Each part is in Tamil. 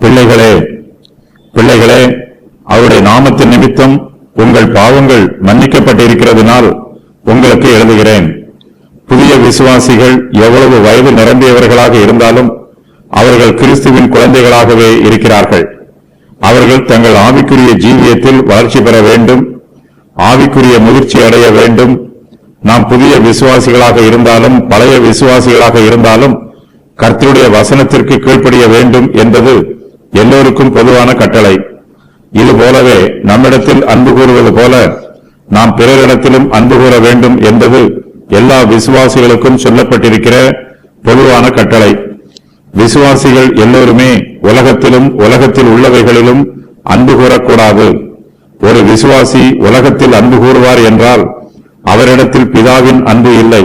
பிள்ளைகளே, அவருடைய நாமத்தின் நிமித்தம் உங்கள் பாவங்கள் மன்னிக்கப்பட்டிருக்கிறதுனால் உங்களுக்கு எழுதுகிறேன். புதிய விசுவாசிகள் எவ்வளவு வயது நிரம்பியவர்களாக இருந்தாலும் அவர்கள் கிறிஸ்துவின் குழந்தைகளாகவே இருக்கிறார்கள். அவர்கள் தங்கள் ஆவிக்குரிய ஜீவியத்தில் வளர்ச்சி பெற வேண்டும், ஆவிக்குரிய முதிர்ச்சி அடைய வேண்டும். நாம் புதிய விசுவாசிகளாக இருந்தாலும் பழைய விசுவாசிகளாக இருந்தாலும் கர்த்தருடைய வசனத்திற்கு கீழ்ப்படிய வேண்டும் என்பது எல்லோருக்கும் பொதுவான கட்டளை. இதுபோலவே நம்மிடத்தில் அன்பு கூறுவது போல நாம் பிறரிடத்திலும் அன்பு கூற வேண்டும் என்பது எல்லா விசுவாசிகளுக்கும் சொல்லப்பட்டிருக்கிற பொதுவான கட்டளை. விசுவாசிகள் எல்லோருமே உலகத்திலும் உலகத்தில் உள்ளவைகளிலும் அன்பு கூறக்கூடாது. ஒரு விசுவாசி உலகத்தில் அன்பு கூறுவார் என்றால் அவரிடத்தில் பிதாவின் அன்பு இல்லை.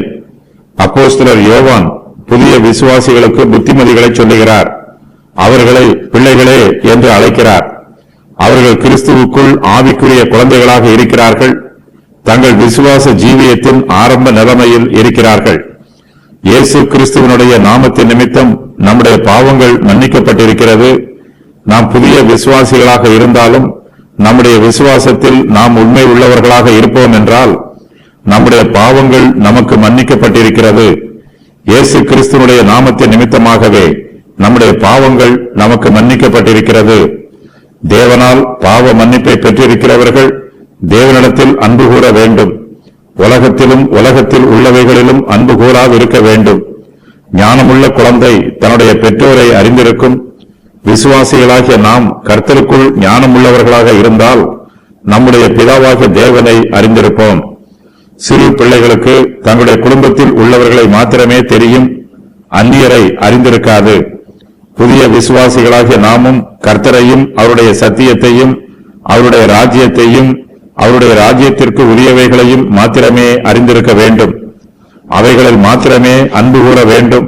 அப்போஸ்தலர் யோவான் புதிய விசுவாசிகளுக்கு புத்திமதிகளை சொல்லுகிறார். அவர்களை பிள்ளைகளே என்று அழைக்கிறார். அவர்கள் கிறிஸ்துவுக்குள் ஆவிக்குரிய குழந்தைகளாக இருக்கிறார்கள். தங்கள் விசுவாச ஜீவியத்தின் ஆரம்ப நிலைமையில் இருக்கிறார்கள். இயேசு கிறிஸ்துவனுடைய நாமத்தின் நிமித்தம் நம்முடைய பாவங்கள் மன்னிக்கப்பட்டிருக்கிறது. நாம் புதிய விசுவாசிகளாக இருந்தாலும் நம்முடைய விசுவாசத்தில் நாம் உண்மை உள்ளவர்களாக இருப்போம் என்றால் நம்முடைய பாவங்கள் நமக்கு மன்னிக்கப்பட்டிருக்கிறது. இயேசு கிறிஸ்துவனுடைய நாமத்தின் நிமித்தமாகவே நம்முடைய பாவங்கள் நமக்கு மன்னிக்கப்பட்டிருக்கிறது. தேவனால் பாவ மன்னிப்பை பெற்றிருக்கிறவர்கள் தேவனிடத்தில் அன்பு கூற வேண்டும். உலகத்திலும் உலகத்தில் உள்ளவைகளிலும் அன்பு கூறாதிருக்க வேண்டும். ஞானமுள்ள குழந்தை தன்னுடைய பெற்றோரை அறிந்திருக்கும். விசுவாசிகளாகிய நாம் கர்த்தருக்குள் ஞானமுள்ளவர்களாக இருந்தால் நம்முடைய பிதாவாகிய தேவனை அறிந்திருப்போம். சிறு பிள்ளைகளுக்கு தங்களுடைய குடும்பத்தில் உள்ளவர்களை மாத்திரமே தெரியும், அந்நியரை அறிந்திருக்காது. புதிய விசுவாசிகளாகிய நாமும் கர்த்தரையும் அவருடைய சத்தியத்தையும் அவருடைய ராஜ்யத்தையும் அவருடைய ராஜ்யத்திற்கு உரியவைகளையும் மாத்திரமே அறிந்திருக்க வேண்டும். அவைகளில் மாத்திரமே அன்பு கூற வேண்டும்.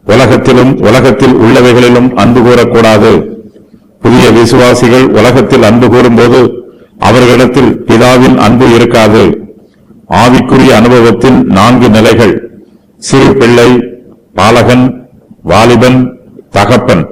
உலகத்திலும் உலகத்தில் உள்ளவைகளிலும் அன்பு கூறக்கூடாது. புதிய விசுவாசிகள் உலகத்தில் அன்பு கூறும்போது அவர்களிடத்தில் பிதாவின் அன்பு இருக்காது. ஆவிக்குரிய அனுபவத்தின் 4 நிலைகள்: சிறு பிள்ளை, பாலகன், வாலிபன், தகப்பன்.